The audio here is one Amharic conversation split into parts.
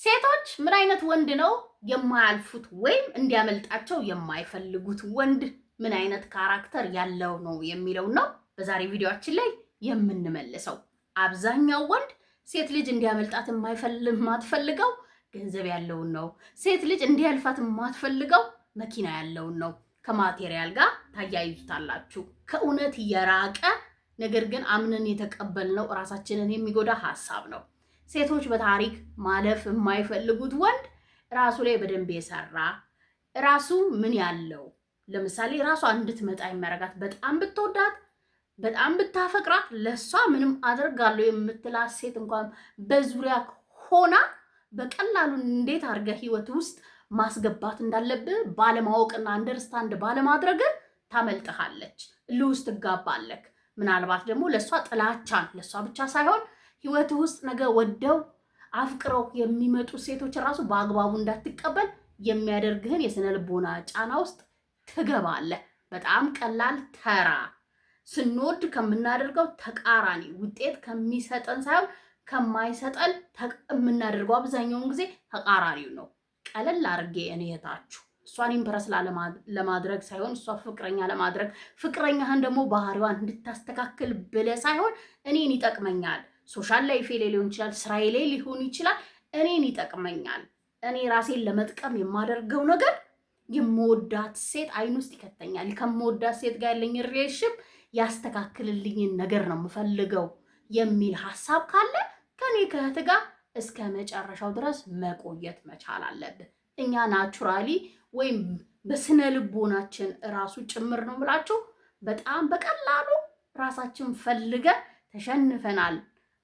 ሴቶች ምን አይነት ወንድ ነው የማያልፉት ወይም እንዲያመልጣቸው የማይፈልጉት ወንድ ምን አይነት ካራክተር ያለው ነው የሚለው ነው በዛሬ ቪዲዮአችን ላይ የምንመልሰው። አብዛኛው ወንድ ሴት ልጅ እንዲያመልጣት የማትፈልገው ገንዘብ ያለውን ነው። ሴት ልጅ እንዲያልፋት የማትፈልገው መኪና ያለውን ነው። ከማቴሪያል ጋር ታያይዙታላችሁ። ከእውነት የራቀ ነገር ግን አምነን የተቀበልነው ራሳችንን የሚጎዳ ሐሳብ ነው። ሴቶች በታሪክ ማለፍ የማይፈልጉት ወንድ ራሱ ላይ በደንብ የሰራ ራሱ ምን ያለው፣ ለምሳሌ ራሷ እንድትመጣ የሚያረጋት በጣም ብትወዳት በጣም ብታፈቅራት ለሷ ምንም አደርጋለሁ የምትላት ሴት እንኳን በዙሪያ ሆና በቀላሉ እንዴት አድርገህ ህይወት ውስጥ ማስገባት እንዳለብህ ባለማወቅና አንደርስታንድ ባለማድረግ ታመልጥሃለች። እልህ ውስጥ ትጋባለህ። ምናልባት ደግሞ ለሷ ጥላቻን ለሷ ብቻ ሳይሆን ህይወት ውስጥ ነገ ወደው አፍቅረው የሚመጡ ሴቶች ራሱ በአግባቡ እንዳትቀበል የሚያደርግህን የስነ ልቦና ጫና ውስጥ ትገባለህ። በጣም ቀላል ተራ ስንወድ ከምናደርገው ተቃራኒ ውጤት ከሚሰጠን ሳይሆን ከማይሰጠን የምናደርገው አብዛኛውን ጊዜ ተቃራኒው ነው። ቀለል አድርጌ እኔ እህታችሁ እሷን ኢምፕረስ ለማድረግ ሳይሆን እሷ ፍቅረኛ ለማድረግ ፍቅረኛህን ደግሞ ባህሪዋን እንድታስተካክል ብለህ ሳይሆን እኔን ይጠቅመኛል፣ ሶሻል ላይፌ ላይ ሊሆን ይችላል፣ ስራዬ ላይ ሊሆን ይችላል፣ እኔን ይጠቅመኛል፣ እኔ ራሴን ለመጥቀም የማደርገው ነገር የምወዳት ሴት አይን ውስጥ ይከተኛል፣ ከምወዳት ሴት ጋር ያለኝ ሪሌሽንሺፕ ያስተካክልልኝን ነገር ነው የምፈልገው የሚል ሐሳብ ካለ ከኔ ከእህት ጋር እስከ መጨረሻው ድረስ መቆየት መቻል አለብን። እኛ ናቹራሊ ወይም በስነ ልቦናችን ራሱ ጭምር ነው ብላችሁ በጣም በቀላሉ ራሳችን ፈልገን ተሸንፈናል።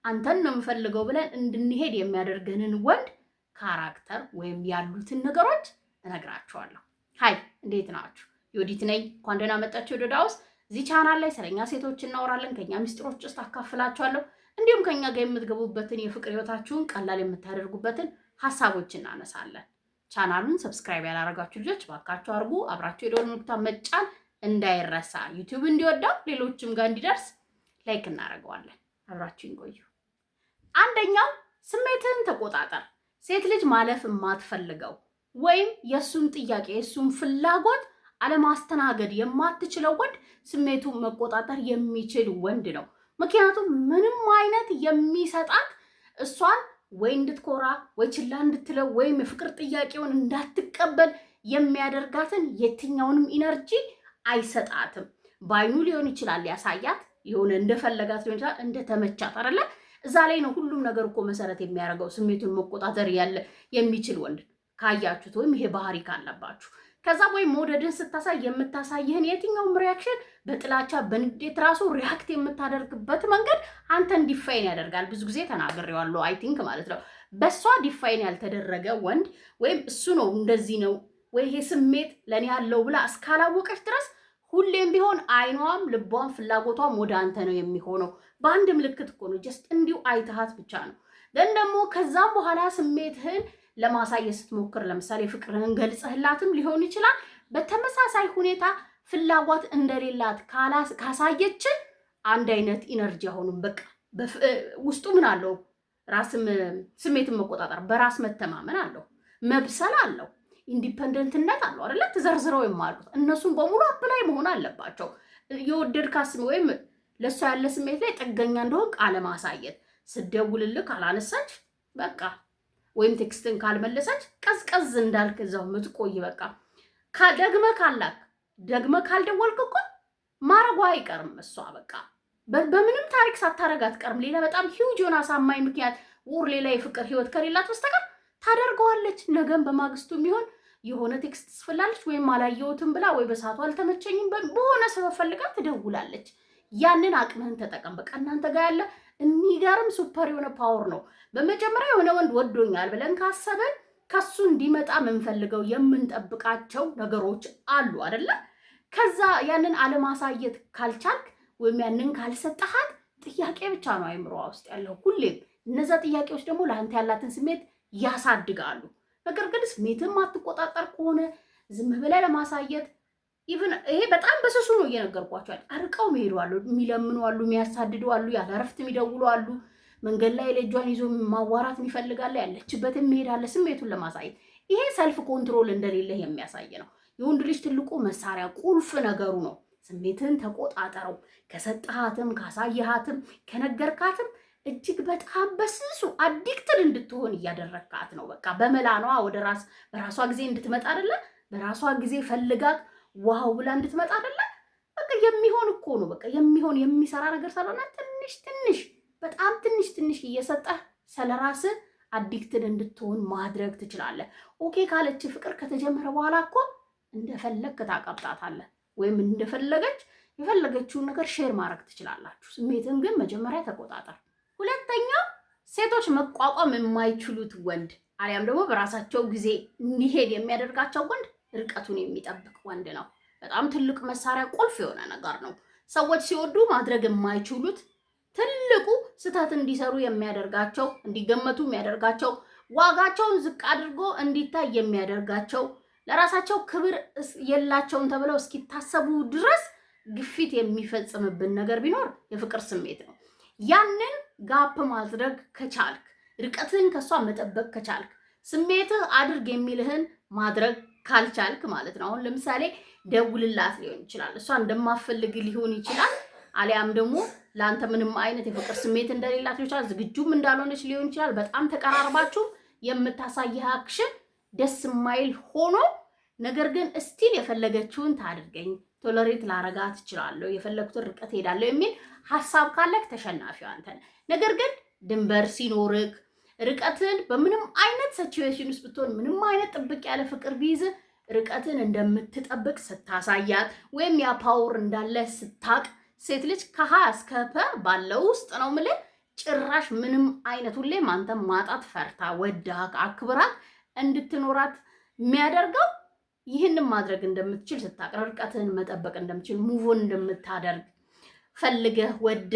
አንተን ነው የምፈልገው ብለን እንድንሄድ የሚያደርገንን ወንድ ካራክተር ወይም ያሉትን ነገሮች እነግራችኋለሁ። ሃይ እንዴት ናችሁ? ዮዲት ነኝ። እንኳን ደህና መጣችሁ ወደ ዳውስ። እዚህ ቻናል ላይ ስለኛ ሴቶች እናወራለን። ከኛ ሚስጥሮች ውስጥ አካፍላችኋለሁ። እንዲሁም ከኛ ጋር የምትገቡበትን የፍቅር ህይወታችሁን ቀላል የምታደርጉበትን ሀሳቦች እናነሳለን። ቻናሉን ሰብስክራይብ ያላረጋችሁ ልጆች ባካችሁ አርጉ። አብራችሁ የደወል ምልክቱን መጫን እንዳይረሳ። ዩቲዩብ እንዲወዳው ሌሎችም ጋር እንዲደርስ ላይክ እናደርገዋለን። አብራችሁን ቆዩ። አንደኛው ስሜትን ተቆጣጠር። ሴት ልጅ ማለፍ የማትፈልገው ወይም የሱን ጥያቄ የሱን ፍላጎት አለማስተናገድ የማትችለው ወንድ ስሜቱን መቆጣጠር የሚችል ወንድ ነው። ምክንያቱም ምንም አይነት የሚሰጣት እሷን ወይ እንድትኮራ ወይ ችላ እንድትለው ወይም የፍቅር ጥያቄውን እንዳትቀበል የሚያደርጋትን የትኛውንም ኢነርጂ አይሰጣትም። ባይኑ ሊሆን ይችላል ያሳያት የሆነ እንደፈለጋት ሊሆን ይችላል እንደተመቻት አይደለ? እዛ ላይ ነው ሁሉም ነገር እኮ መሰረት የሚያደርገው ስሜቱን መቆጣጠር ያለ የሚችል ወንድ ካያችሁት ወይም ይሄ ባህሪ ካለባችሁ ከዛ ወይ ሞደድን ስታሳይ የምታሳይህን የትኛውም ሪያክሽን በጥላቻ በንዴት ራሱ ሪያክት የምታደርግበት መንገድ አንተን ዲፋይን ያደርጋል። ብዙ ጊዜ ተናግሬዋለሁ አይ ቲንክ ማለት ነው። በሷ ዲፋይን ያልተደረገ ወንድ ወይም እሱ ነው እንደዚህ ነው ወይ ይሄ ስሜት ለኔ ያለው ብላ እስካላወቀች ድረስ ሁሌም ቢሆን አይኗም ልቧም ፍላጎቷም ወደ አንተ ነው የሚሆነው። በአንድ ምልክት እኮ ነው ጀስት እንዲሁ አይተሃት ብቻ ነው። ደን ደግሞ ከዛም በኋላ ስሜትህን ለማሳየት ስትሞክር ለምሳሌ ፍቅርህን ገልጸህላትም ሊሆን ይችላል። በተመሳሳይ ሁኔታ ፍላጎት እንደሌላት ካሳየች አንድ አይነት ኢነርጂ አሁንም በቃ ውስጡ ምን አለው? ራስም ስሜትን መቆጣጠር፣ በራስ መተማመን አለው፣ መብሰል አለው፣ ኢንዲፔንደንትነት አለው አይደለ? ተዘርዝረው የማሉት እነሱም በሙሉ አፕላይ መሆን አለባቸው። የወደድካት ወይም ለሷ ያለ ስሜት ላይ ጥገኛ እንደሆን አለማሳየት። ስደውልልህ ካላነሳች በቃ ወይም ቴክስትን ካልመለሰች ቀዝቀዝ እንዳልክ እዛው ምትቆይ በቃ ደግመ ካልደወልክ እኮ ማረጓ አይቀርም። እሷ በቃ በምንም ታሪክ ሳታረግ አትቀርም። ሌላ በጣም ሂውጅ የሆነ አሳማኝ ምክንያት ወር ሌላ የፍቅር ህይወት ከሌላት በስተቀር ታደርገዋለች። ነገም በማግስቱ የሚሆን የሆነ ቴክስት ትጽፍላለች ወይም አላየሁትም ብላ ወይ በሰዓቱ አልተመቸኝም በሆነ ሰበብ ፈልጋ ትደውላለች። ያንን አቅምህን ተጠቀም። በቃ እናንተ ጋር ያለ የሚገርም ሱፐር የሆነ ፓወር ነው። በመጀመሪያ የሆነ ወንድ ወዶኛል ብለን ካሰበን ከሱ እንዲመጣ የምንፈልገው የምንጠብቃቸው ነገሮች አሉ አይደለ? ከዛ ያንን አለማሳየት ካልቻልክ ወይም ያንን ካልሰጠሃት ጥያቄ ብቻ ነው አይምሮዋ ውስጥ ያለው ሁሌም። እነዛ ጥያቄዎች ደግሞ ለአንተ ያላትን ስሜት ያሳድጋሉ። ነገር ግን ስሜትን ማትቆጣጠር ከሆነ ዝም ብለህ ለማሳየት ኢቭን ይሄ በጣም በስሱ ነው እየነገርኳቸው። አርቀው የሚሄዱ አሉ፣ የሚለምኑ አሉ፣ የሚያሳድዱ አሉ፣ ያለ እረፍት የሚደውሉ አሉ። መንገድ ላይ ልጇን ይዞ ማዋራት ይፈልጋል፣ ያለችበትን መሄዳለ ስሜቱን ለማሳየት። ይሄ ሰልፍ ኮንትሮል እንደሌለ የሚያሳይ ነው። የወንድ ልጅ ትልቁ መሳሪያ ቁልፍ ነገሩ ነው። ስሜትን ተቆጣጠረው። ከሰጠሃትም ካሳየሃትም ከነገርካትም እጅግ በጣም በስሱ አዲክትድ እንድትሆን እያደረግካት ነው። በቃ በመላኗ ወደ በራሷ ጊዜ እንድትመጣ አይደለ? በራሷ ጊዜ ፈልጋት ዋው ብላ እንድትመጣ አይደለ? በቃ የሚሆን እኮ ነው። በቃ የሚሆን የሚሰራ ነገር ስለሆነ ትንሽ በጣም ትንሽ እየሰጠህ ስለራስህ አዲክትድ እንድትሆን ማድረግ ትችላለህ። ኦኬ ካለች ፍቅር ከተጀመረ በኋላ እኮ እንደፈለግ ታቀብጣታለህ፣ ወይም እንደፈለገች የፈለገችውን ነገር ሼር ማድረግ ትችላላችሁ። ስሜትን ግን መጀመሪያ ተቆጣጠር። ሁለተኛው ሴቶች መቋቋም የማይችሉት ወንድ አሊያም ደግሞ በራሳቸው ጊዜ እንዲሄድ የሚያደርጋቸው ወንድ ርቀቱን የሚጠብቅ ወንድ ነው። በጣም ትልቅ መሳሪያ ቁልፍ የሆነ ነገር ነው። ሰዎች ሲወዱ ማድረግ የማይችሉት ትልቁ ስህተት እንዲሰሩ የሚያደርጋቸው፣ እንዲገመቱ የሚያደርጋቸው፣ ዋጋቸውን ዝቅ አድርጎ እንዲታይ የሚያደርጋቸው፣ ለራሳቸው ክብር የላቸውም ተብለው እስኪታሰቡ ድረስ ግፊት የሚፈጽምብን ነገር ቢኖር የፍቅር ስሜት ነው። ያንን ጋፕ ማድረግ ከቻልክ፣ ርቀትን ከሷ መጠበቅ ከቻልክ፣ ስሜትህ አድርግ የሚልህን ማድረግ ካልቻልክ ማለት ነው። አሁን ለምሳሌ ደውልላት ሊሆን ይችላል፣ እሷ እንደማፈልግ ሊሆን ይችላል፣ አሊያም ደግሞ ለአንተ ምንም አይነት የፍቅር ስሜት እንደሌላት ሊሆን ይችላል፣ ዝግጁም እንዳልሆነች ሊሆን ይችላል። በጣም ተቀራርባችሁ የምታሳይህ አክሽን ደስ የማይል ሆኖ ነገር ግን እስቲል የፈለገችውን ታድርገኝ፣ ቶለሬት ላረጋት እችላለሁ፣ የፈለኩትን ርቀት ሄዳለሁ የሚል ሐሳብ ካለክ ተሸናፊው አንተ ነህ። ነገር ግን ድንበር ሲኖርክ ርቀትን በምንም አይነት ሲቹዌሽን ውስጥ ብትሆን ምንም አይነት ጥብቅ ያለ ፍቅር ቢይዝ ርቀትን እንደምትጠብቅ ስታሳያት ወይም ያ ፓወር እንዳለ ስታቅ ሴት ልጅ ከሀ እስከ ፐ ባለው ውስጥ ነው የምልህ ጭራሽ ምንም አይነት ሁሌም አንተም ማጣት ፈርታ ወዳ አክብራት እንድትኖራት የሚያደርገው ይህንን ማድረግ እንደምትችል ስታቅ፣ ርቀትን መጠበቅ እንደምትችል፣ ሙቭን እንደምታደርግ ፈልገህ ወደ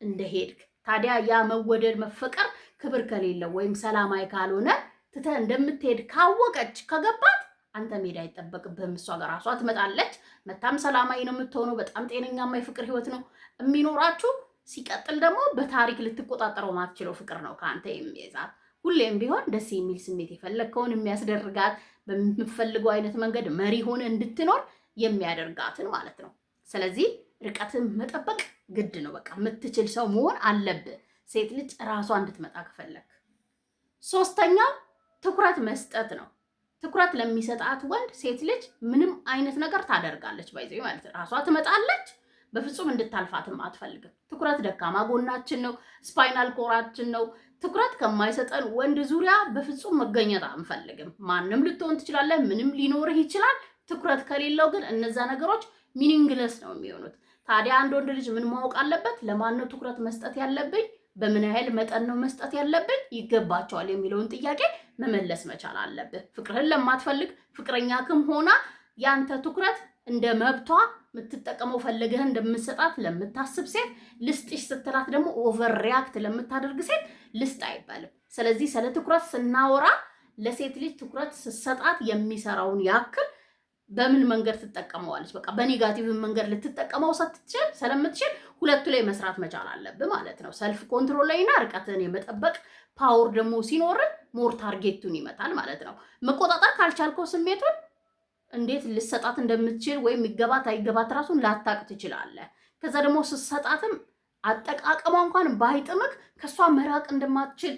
እንደሄድክ። ታዲያ ያ መወደድ መፈቀር ክብር ከሌለው ወይም ሰላማዊ ካልሆነ ትተህ እንደምትሄድ ካወቀች ከገባት አንተ መሄድ አይጠበቅብህም። እሷ ጋር ራሷ ትመጣለች። መታም ሰላማዊ ነው የምትሆነው። በጣም ጤነኛማ የፍቅር ህይወት ነው የሚኖራችሁ። ሲቀጥል ደግሞ በታሪክ ልትቆጣጠረው ማትችለው ፍቅር ነው ከአንተ የሚይዛት። ሁሌም ቢሆን ደስ የሚል ስሜት የፈለግከውን የሚያስደርጋት በምትፈልገው አይነት መንገድ መሪ ሆነ እንድትኖር የሚያደርጋትን ማለት ነው። ስለዚህ ርቀትን መጠበቅ ግድ ነው። በቃ የምትችል ሰው መሆን አለብህ ሴት ልጅ ራሷ እንድትመጣ ከፈለግ። ሶስተኛው ትኩረት መስጠት ነው። ትኩረት ለሚሰጣት ወንድ ሴት ልጅ ምንም አይነት ነገር ታደርጋለች። ባይዘው ማለት ራሷ ትመጣለች። በፍጹም እንድታልፋትም አትፈልግም። ትኩረት ደካማ ጎናችን ነው፣ ስፓይናል ኮራችን ነው። ትኩረት ከማይሰጠን ወንድ ዙሪያ በፍጹም መገኘት አንፈልግም። ማንም ልትሆን ትችላለህ፣ ምንም ሊኖርህ ይችላል። ትኩረት ከሌለው ግን እነዛ ነገሮች ሚኒንግለስ ነው የሚሆኑት። ታዲያ አንድ ወንድ ልጅ ምን ማወቅ አለበት? ለማን ነው ትኩረት መስጠት ያለብኝ? በምን ያህል መጠን ነው መስጠት ያለብኝ? ይገባቸዋል የሚለውን ጥያቄ መመለስ መቻል አለብህ። ፍቅርህን ለማትፈልግ ፍቅረኛክም ሆና ያንተ ትኩረት እንደ መብቷ የምትጠቀመው ፈልገህ እንደምትሰጣት ለምታስብ ሴት፣ ልስጥሽ ስትላት ደግሞ ኦቨር ሪያክት ለምታደርግ ሴት ልስጥ አይባልም። ስለዚህ ስለ ትኩረት ስናወራ ለሴት ልጅ ትኩረት ስትሰጣት የሚሰራውን ያክል በምን መንገድ ትጠቀመዋለች? በቃ በኔጋቲቭ መንገድ ልትጠቀመው ስለምትችል ሁለቱ ላይ መስራት መቻል አለብህ ማለት ነው። ሰልፍ ኮንትሮል ላይና ርቀትን የመጠበቅ ፓወር ደግሞ ሲኖር ሞር ታርጌቱን ይመታል ማለት ነው። መቆጣጠር ካልቻልከው ስሜቱን እንዴት ልሰጣት እንደምትችል ወይም ይገባት አይገባት ራሱን ላታቅ ትችላለህ። ከዛ ደግሞ ስትሰጣትም አጠቃቀሟ እንኳን ባይጥምክ ከሷ መራቅ እንደማትችል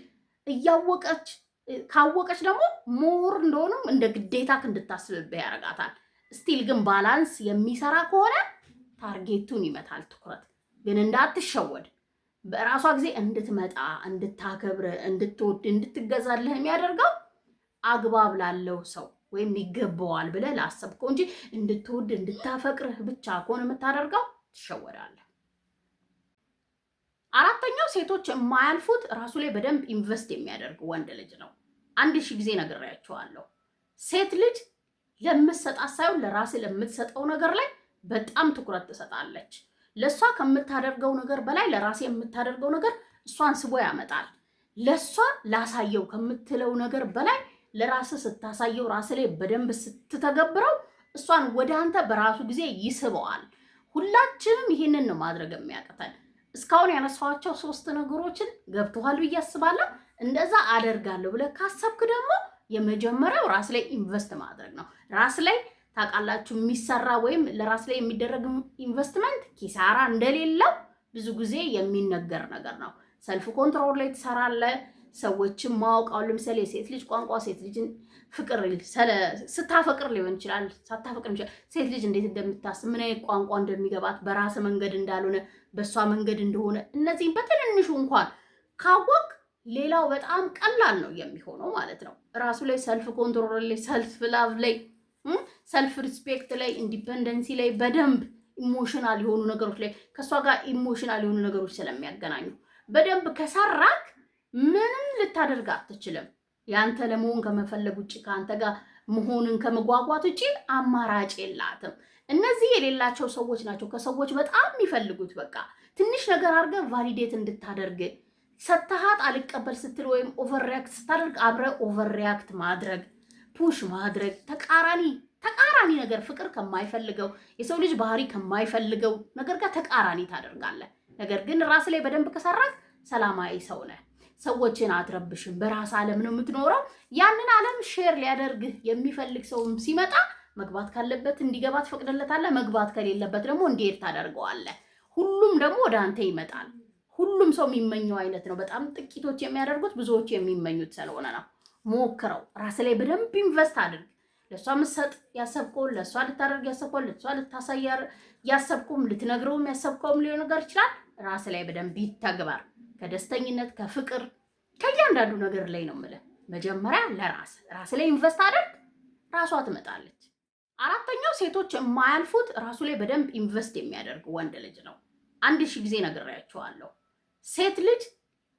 ካወቀች ደግሞ ሞር እንደሆነም እንደ ግዴታክ እንድታስብብህ ያደርጋታል። ስቲል ግን ባላንስ የሚሰራ ከሆነ ታርጌቱን ይመታል። ትኩረት ግን እንዳትሸወድ፣ በራሷ ጊዜ እንድትመጣ፣ እንድታከብር፣ እንድትወድ፣ እንድትገዛልህ የሚያደርገው አግባብ ላለው ሰው ወይም ይገባዋል ብለህ ላሰብከው እንጂ እንድትወድ እንድታፈቅርህ ብቻ ከሆነ የምታደርገው ትሸወዳለህ። አራተኛው ሴቶች የማያልፉት ራሱ ላይ በደንብ ኢንቨስት የሚያደርግ ወንድ ልጅ ነው። 1000 ጊዜ ነግሬያቸዋለሁ። ሴት ልጅ ለምትሰጣት ሳይሆን ለራሴ ለምትሰጠው ነገር ላይ በጣም ትኩረት ትሰጣለች። ለሷ ከምታደርገው ነገር በላይ ለራሴ የምታደርገው ነገር እሷን ስቦ ያመጣል። ለሷ ላሳየው ከምትለው ነገር በላይ ለራስ ስታሳየው ራስ ላይ በደንብ ስትተገብረው እሷን ወደ አንተ በራሱ ጊዜ ይስበዋል። ሁላችንም ይሄንን ነው ማድረግ የሚያቀተን። እስካሁን ያነሳኋቸው 3 ነገሮችን ገብቶሃል ብዬ አስባለሁ። እንደዛ አደርጋለሁ ብለህ ካሰብክ ደግሞ የመጀመሪያው ራስ ላይ ኢንቨስት ማድረግ ነው። ራስ ላይ ታውቃላችሁ የሚሰራ ወይም ለራስ ላይ የሚደረግ ኢንቨስትመንት ኪሳራ እንደሌለው ብዙ ጊዜ የሚነገር ነገር ነው። ሰልፍ ኮንትሮል ላይ ትሰራለህ። ሰዎችን ማወቅ፣ አሁን ለምሳሌ የሴት ልጅ ቋንቋ፣ ሴት ልጅን ፍቅር ስታፈቅር ሊሆን ይችላል፣ ሳታፈቅር ይችላል። ሴት ልጅ እንዴት እንደምታስብ፣ ምን አይነት ቋንቋ እንደሚገባት፣ በራስ መንገድ እንዳልሆነ በእሷ መንገድ እንደሆነ፣ እነዚህም በትንንሹ እንኳን ካወቅ ሌላው በጣም ቀላል ነው የሚሆነው ማለት ነው። ራሱ ላይ ሰልፍ ኮንትሮል ላይ፣ ሰልፍ ላቭ ላይ፣ ሰልፍ ሪስፔክት ላይ፣ ኢንዲፔንደንሲ ላይ በደንብ ኢሞሽናል የሆኑ ነገሮች ላይ ከእሷ ጋር ኢሞሽናል የሆኑ ነገሮች ስለሚያገናኙ በደንብ ከሰራክ ምንም ልታደርግ አትችልም። ያንተ ለመሆን ከመፈለግ ውጭ ከአንተ ጋር መሆንን ከመጓጓት ውጭ አማራጭ የላትም። እነዚህ የሌላቸው ሰዎች ናቸው ከሰዎች በጣም የሚፈልጉት። በቃ ትንሽ ነገር አድርገህ ቫሊዴት እንድታደርግ ሰተሃት አልቀበል ስትል ወይም ኦቨርሪያክት ስታደርግ አብረ ኦቨርሪያክት ማድረግ፣ ፑሽ ማድረግ፣ ተቃራኒ ነገር ፍቅር ከማይፈልገው የሰው ልጅ ባህሪ ከማይፈልገው ነገር ጋር ተቃራኒ ታደርጋለህ። ነገር ግን ራስ ላይ በደንብ ከሰራክ ሰላማዊ ሰው ነህ። ሰዎችን አትረብሽም። በራስ ዓለም ነው የምትኖረው። ያንን ዓለም ሼር ሊያደርግህ የሚፈልግ ሰውም ሲመጣ መግባት ካለበት እንዲገባ ትፈቅድለታለህ። መግባት ከሌለበት ደግሞ እንዲሄድ ታደርገዋለህ። ሁሉም ደግሞ ወደ አንተ ይመጣል። ሁሉም ሰው የሚመኘው አይነት ነው። በጣም ጥቂቶች የሚያደርጉት ብዙዎች የሚመኙት ስለሆነ ነው። ሞክረው። ራስ ላይ በደንብ ኢንቨስት አድርግ። ለእሷ ምሰጥ ያሰብከውን ለእሷ ልታደርግ ያሰብከውን ለእሷ ልታሳያር ያሰብከውም ልትነግረውም ያሰብከውም ሊሆን ነገር ይችላል። ራስ ላይ በደንብ ይተግበር። ከደስተኝነት ከፍቅር ከእያንዳንዱ ነገር ላይ ነው የምልህ። መጀመሪያ ራስ ላይ ኢንቨስት አድርግ፣ ራሷ ትመጣለች። አራተኛው ሴቶች የማያልፉት ራሱ ላይ በደንብ ኢንቨስት የሚያደርግ ወንድ ልጅ ነው። 1000 ጊዜ ነግሬያቸዋለሁ። ሴት ልጅ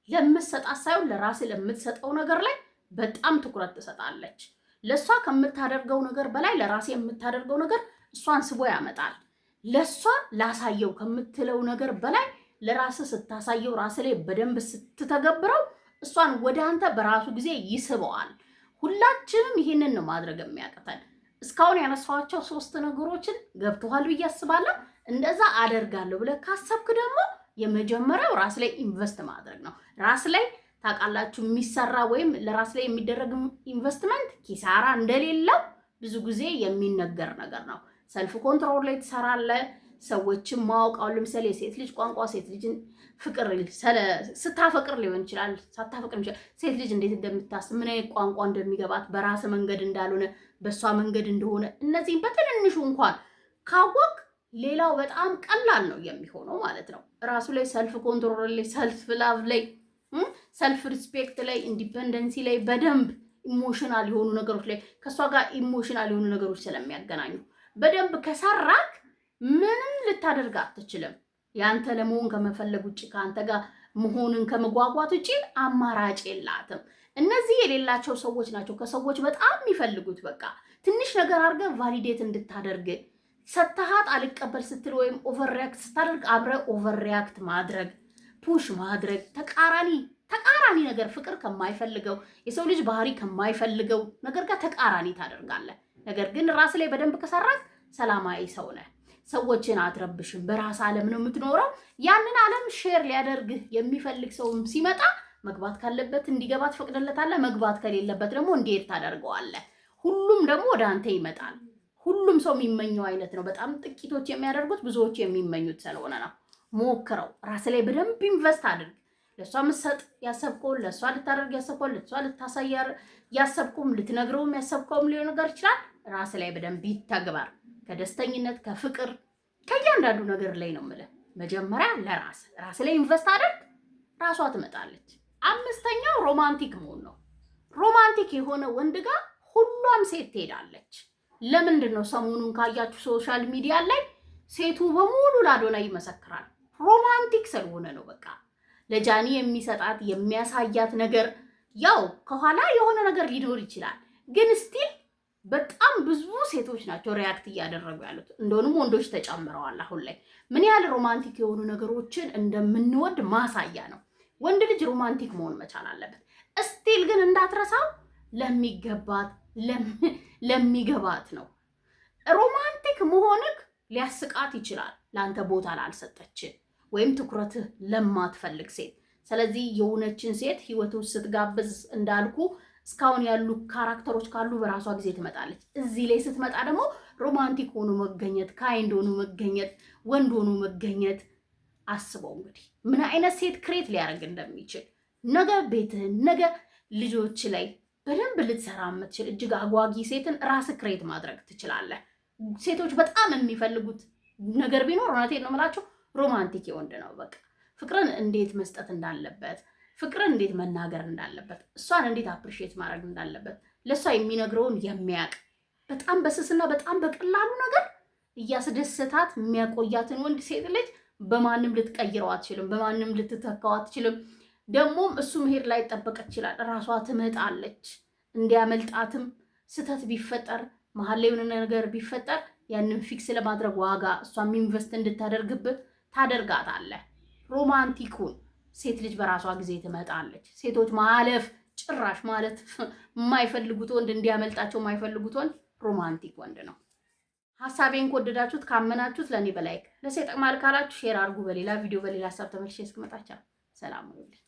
ለምትሰጣት ሳይሆን ለራስ ለምትሰጠው ነገር ላይ በጣም ትኩረት ትሰጣለች። ለሷ ከምታደርገው ነገር በላይ ለራስ የምታደርገው ነገር እሷን ስቦ ያመጣል። ለሷ ላሳየው ከምትለው ነገር በላይ ለራስ ስታሳየው ራስ ላይ በደንብ ስትተገብረው እሷን ወደ አንተ በራሱ ጊዜ ይስበዋል። ሁላችንም ይህንን ነው ማድረግ የሚያቅተን። እስካሁን ያነሳኋቸው 3 ነገሮችን ገብቶሃል ብዬ አስባለሁ። እንደዛ አደርጋለሁ ብለህ ካሰብክ ደግሞ የመጀመሪያው ራስ ላይ ኢንቨስት ማድረግ ነው። ራስ ላይ ታውቃላችሁ የሚሰራ ወይም ለራስ ላይ የሚደረግ ኢንቨስትመንት ኪሳራ እንደሌለው ብዙ ጊዜ የሚነገር ነገር ነው። ሰልፍ ኮንትሮል ላይ ትሰራለህ። ሰዎችን ማወቅ፣ አሁን ለምሳሌ የሴት ልጅ ቋንቋ፣ ሴት ልጅን ፍቅር ስታፈቅር ሊሆን ይችላል፣ ሳታፈቅር ይችላል። ሴት ልጅ እንዴት እንደምታስብ፣ ምን አይነት ቋንቋ እንደሚገባት፣ በራስ መንገድ እንዳልሆነ በእሷ መንገድ እንደሆነ፣ እነዚህም በትንንሹ እንኳን ካወቅ ሌላው በጣም ቀላል ነው የሚሆነው ማለት ነው። ራሱ ላይ ሰልፍ ኮንትሮል ላይ፣ ሰልፍ ላቭ ላይ፣ ሰልፍ ሪስፔክት ላይ፣ ኢንዲፔንደንሲ ላይ በደንብ ኢሞሽናል የሆኑ ነገሮች ላይ ከእሷ ጋር ኢሞሽናል የሆኑ ነገሮች ስለሚያገናኙ በደንብ ከሰራክ ምንም ልታደርግ አትችልም። ያንተ ለመሆን ከመፈለግ ውጭ ከአንተ ጋር መሆንን ከመጓጓት ውጭ አማራጭ የላትም። እነዚህ የሌላቸው ሰዎች ናቸው ከሰዎች በጣም የሚፈልጉት። በቃ ትንሽ ነገር አድርገህ ቫሊዴት እንድታደርግ ሰተሃት አልቀበል ስትል ወይም ኦቨርሪያክት ስታደርግ አብረ ኦቨርሪያክት ማድረግ፣ ፑሽ ማድረግ፣ ተቃራኒ ነገር ፍቅር ከማይፈልገው የሰው ልጅ ባህሪ ከማይፈልገው ነገር ጋር ተቃራኒ ታደርጋለህ። ነገር ግን ራስ ላይ በደንብ ከሰራክ ሰላማዊ ሰው ነህ። ሰዎችን አትረብሽም። በራስ ዓለም ነው የምትኖረው። ያንን ዓለም ሼር ሊያደርግህ የሚፈልግ ሰውም ሲመጣ መግባት ካለበት እንዲገባ ትፈቅድለታለህ። መግባት ከሌለበት ደግሞ እንዲሄድ ታደርገዋለህ። ሁሉም ደግሞ ወደ አንተ ይመጣል። ሁሉም ሰው የሚመኘው አይነት ነው። በጣም ጥቂቶች የሚያደርጉት ብዙዎች የሚመኙት ስለሆነ ነው። ሞክረው። ራስ ላይ በደንብ ኢንቨስት አድርግ። ለእሷ ምሰጥ ያሰብከውን ለእሷ ልታደርግ ያሰብከውን ለእሷ ልታሳያር ያሰብከውም ልትነግረውም ያሰብከውም ሊሆን ነገር ይችላል። ራስ ላይ በደንብ ይተግበር። ከደስተኝነት ከፍቅር ከእያንዳንዱ ነገር ላይ ነው የምልህ። መጀመሪያ ራስ ላይ ኢንቨስት አድርግ፣ ራሷ ትመጣለች። 5ኛው ሮማንቲክ መሆን ነው። ሮማንቲክ የሆነ ወንድ ጋር ሁሏም ሴት ትሄዳለች። ለምንድን ነው? ሰሞኑን ካያችሁ ሶሻል ሚዲያ ላይ ሴቱ በሙሉ ለአዶናይ ይመሰክራል። ሮማንቲክ ስለሆነ ነው። በቃ ለጃኒ የሚሰጣት የሚያሳያት ነገር ያው ከኋላ የሆነ ነገር ሊኖር ይችላል፣ ግን ስቲል በጣም ብዙ ሴቶች ናቸው ሪያክት እያደረጉ ያሉት። እንደውም ወንዶች ተጨምረዋል። አሁን ላይ ምን ያህል ሮማንቲክ የሆኑ ነገሮችን እንደምንወድ ማሳያ ነው። ወንድ ልጅ ሮማንቲክ መሆን መቻል አለበት። ስቲል ግን እንዳትረሳው ለሚገባት ነው። ሮማንቲክ መሆንክ ሊያስቃት ይችላል ለአንተ ቦታ ላልሰጠች። ወይም ትኩረትህ ለማትፈልግ ሴት። ስለዚህ የሆነችን ሴት ህይወት ውስጥ ስትጋብዝ እንዳልኩ እስካሁን ያሉ ካራክተሮች ካሉ በራሷ ጊዜ ትመጣለች። እዚህ ላይ ስትመጣ ደግሞ ሮማንቲክ ሆኖ መገኘት፣ ካይንድ ሆኖ መገኘት፣ ወንድ ሆኖ መገኘት። አስበው እንግዲህ ምን አይነት ሴት ክሬት ሊያደርግ እንደሚችል ነገ ቤትህን ነገ ልጆች ላይ በደንብ ልትሰራ የምትችል እጅግ አጓጊ ሴትን ራስ ክሬት ማድረግ ትችላለህ። ሴቶች በጣም የሚፈልጉት ነገር ቢኖር እውነቴን ነው የምላቸው ሮማንቲክ የወንድ ነው። በቃ ፍቅርን እንዴት መስጠት እንዳለበት፣ ፍቅርን እንዴት መናገር እንዳለበት፣ እሷን እንዴት አፕሪሺየት ማድረግ እንዳለበት ለእሷ የሚነግረውን የሚያውቅ በጣም በስስና በጣም በቀላሉ ነገር እያስደሰታት የሚያቆያትን ወንድ ሴት ልጅ በማንም ልትቀይረው አትችልም፣ በማንም ልትተካው አትችልም። ደግሞም እሱ መሄድ ላይ ጠበቅ ይችላል፣ ራሷ ትመጣለች። እንዲያመልጣትም ስተት ቢፈጠር መሀል ላይ የሆነ ነገር ቢፈጠር ያንን ፊክስ ለማድረግ ዋጋ እሷም ኢንቨስት እንድታደርግብህ ታደርጋታለህ። ሮማንቲኩን ሴት ልጅ በራሷ ጊዜ ትመጣለች። ሴቶች ማለፍ ጭራሽ ማለት የማይፈልጉት ወንድ እንዲያመልጣቸው የማይፈልጉት ወንድ ሮማንቲክ ወንድ ነው። ሀሳቤን ከወደዳችሁት ካመናችሁት ለእኔ በላይክ ለሴት ጠቅማል ካላችሁ ሼር አድርጉ። በሌላ ቪዲዮ በሌላ ሀሳብ ተመልሼ እስክመጣ ሰላም ሁኑልኝ።